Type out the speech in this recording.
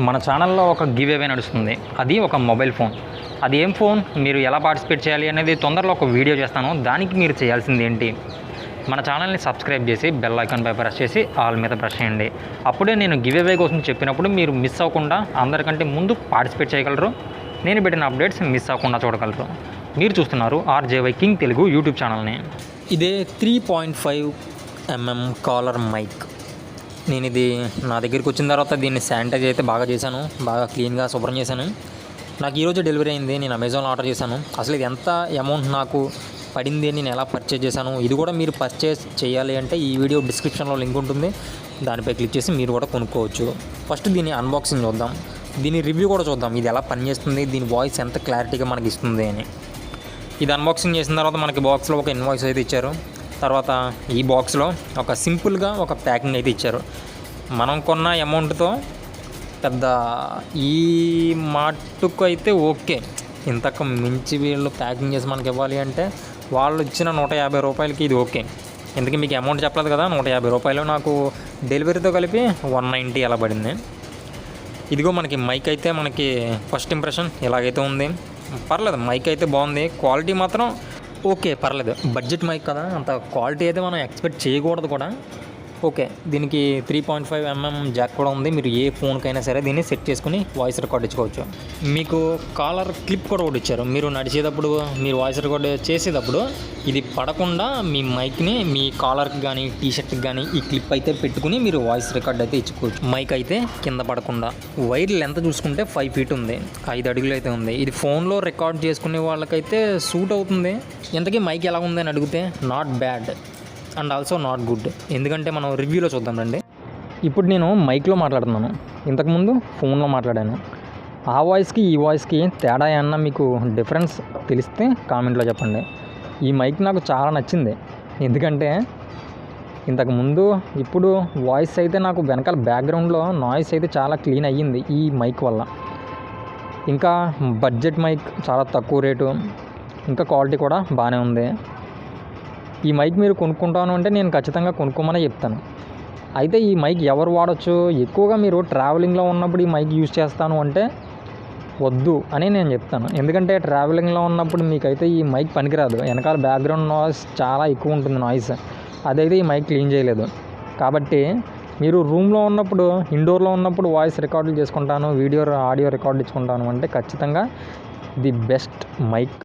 మన ఛానల్లో ఒక గివ్ అవే నడుస్తుంది. అది ఒక మొబైల్ ఫోన్. అది ఏం ఫోన్, మీరు ఎలా పార్టిసిపేట్ చేయాలి అనేది తొందరలో ఒక వీడియో చేస్తాను. దానికి మీరు చేయాల్సింది ఏంటి, మన ఛానల్ని సబ్స్క్రైబ్ చేసి బెల్ ఐకాన్పై ప్రెస్ చేసి ఆల్ మీద ప్రెస్ చేయండి. అప్పుడే నేను గివ్ అవే కోసం చెప్పినప్పుడు మీరు మిస్ అవ్వకుండా అందరికంటే ముందు పార్టిసిపేట్ చేయగలరు. నేను పెట్టిన అప్డేట్స్ మిస్ అవ్వకుండా చూడగలరు. మీరు చూస్తున్నారు ఆర్జేవై కింగ్ తెలుగు యూట్యూబ్ ఛానల్ని. ఇదే 3.5mm కాలర్ మైక్. నేను ఇది నా దగ్గరికి వచ్చిన తర్వాత దీన్ని శానిటైజ్ అయితే బాగా చేశాను, బాగా క్లీన్గా శుభ్రం చేశాను. నాకు ఈరోజు డెలివరీ అయింది. నేను అమెజాన్లో ఆర్డర్ చేశాను. అసలు ఇది ఎంత అమౌంట్ నాకు పడింది, నేను ఎలా పర్చేజ్ చేశాను, ఇది కూడా మీరు పర్చేజ్ చేయాలి అంటే ఈ వీడియో డిస్క్రిప్షన్లో లింక్ ఉంటుంది, దానిపై క్లిక్ చేసి మీరు కూడా కొనుక్కోవచ్చు. ఫస్ట్ దీన్ని అన్బాక్సింగ్ చూద్దాం, దీని రివ్యూ కూడా చూద్దాం, ఇది ఎలా పనిచేస్తుంది, దీని వాయిస్ ఎంత క్లారిటీగా మనకి ఇస్తుంది అని. ఇది అన్బాక్సింగ్ చేసిన తర్వాత మనకి బాక్స్లో ఒక ఇన్వాయిస్ అయితే ఇచ్చారు. తర్వాత ఈ బాక్స్లో ఒక సింపుల్గా ఒక ప్యాకింగ్ అయితే ఇచ్చారు. మనం కొన్న అమౌంట్తో పెద్ద ఈ మట్టుకు అయితే ఓకే. ఇంతకు మించి వీళ్ళు ప్యాకింగ్ చేసి మనకి ఇవ్వాలి అంటే వాళ్ళు ఇచ్చిన 150 రూపాయలకి ఇది ఓకే. ఎందుకంటే మీకు అమౌంట్ చెప్పలేదు కదా, 150 రూపాయలు నాకు డెలివరీతో కలిపి 190 అలా పడింది. ఇదిగో మనకి మైక్ అయితే మనకి ఫస్ట్ ఇంప్రెషన్ ఇలాగైతే ఉంది. పర్లేదు, మైక్ అయితే బాగుంది. క్వాలిటీ మాత్రం ఓకే, పర్లేదు. బడ్జెట్ మైక్ కదా, అంత క్వాలిటీ అయితే మనం ఎక్స్పెక్ట్ చేయకూడదు కూడా. ఓకే, దీనికి 3.5mm జాక్ కూడా ఉంది. మీరు ఏ ఫోన్కైనా సరే దీన్ని సెట్ చేసుకుని వాయిస్ రికార్డ్ ఇచ్చుకోవచ్చు. మీకు కాలర్ క్లిప్ కూడా ఒకటి ఇచ్చారు. మీరు నడిచేటప్పుడు, మీరు వాయిస్ రికార్డ్ చేసేటప్పుడు ఇది పడకుండా మీ మైక్ని మీ కాలర్కి కానీ టీషర్ట్కి కానీ ఈ క్లిప్ అయితే పెట్టుకుని మీరు వాయిస్ రికార్డ్ అయితే ఇచ్చుకోవచ్చు. మైక్ అయితే కింద పడకుండా. వైర్ లెంత్ చూసుకుంటే 5 feet ఉంది, 5 అడుగులు అయితే ఉంది. ఇది ఫోన్లో రికార్డ్ చేసుకునే వాళ్ళకైతే సూట్ అవుతుంది. ఇంతకీ మైక్ ఎలా ఉంది అని అడిగితే not bad and also not good. ఎందుకంటే మనం రివ్యూలో చూద్దాం రండి. ఇప్పుడు నేను మైక్లో మాట్లాడుతున్నాను, ఇంతకుముందు ఫోన్లో మాట్లాడాను. ఆ వాయిస్కి ఈ వాయిస్కి తేడా ఏమన్నా మీకు డిఫరెన్స్ తెలిస్తే కామెంట్లో చెప్పండి. ఈ మైక్ నాకు చాలా నచ్చింది. ఎందుకంటే ఇంతకుముందు ఇప్పుడు వాయిస్ అయితే నాకు వెనకాల బ్యాక్గ్రౌండ్లో నాయిస్ అయితే చాలా క్లీన్ అయ్యింది ఈ మైక్ వల్ల. ఇంకా బడ్జెట్ మైక్, చాలా తక్కువ రేటు, ఇంకా క్వాలిటీ కూడా బాగానే ఉంది. ఈ మైక్ మీరు కొనుక్కుంటాను అంటే నేను ఖచ్చితంగా కొనుక్కోమని చెప్తాను. అయితే ఈ మైక్ ఎవరు వాడచ్చు, ఎక్కువగా మీరు ట్రావెలింగ్లో ఉన్నప్పుడు ఈ మైక్ యూజ్ చేస్తాను అంటే వద్దు అని నేను చెప్తాను. ఎందుకంటే ట్రావెలింగ్లో ఉన్నప్పుడు మీకైతే ఈ మైక్ పనికిరాదు. వెనకాల బ్యాక్గ్రౌండ్ నాయిస్ చాలా ఎక్కువ ఉంటుంది, నాయిస్. అదైతే ఈ మైక్ క్లీన్ చేయలేదు. కాబట్టి మీరు రూమ్లో ఉన్నప్పుడు, ఇండోర్లో ఉన్నప్పుడు వాయిస్ రికార్డులు చేసుకుంటాను, ఆడియో రికార్డు ఇచ్చుకుంటాను అంటే ఖచ్చితంగా ది బెస్ట్ మైక్.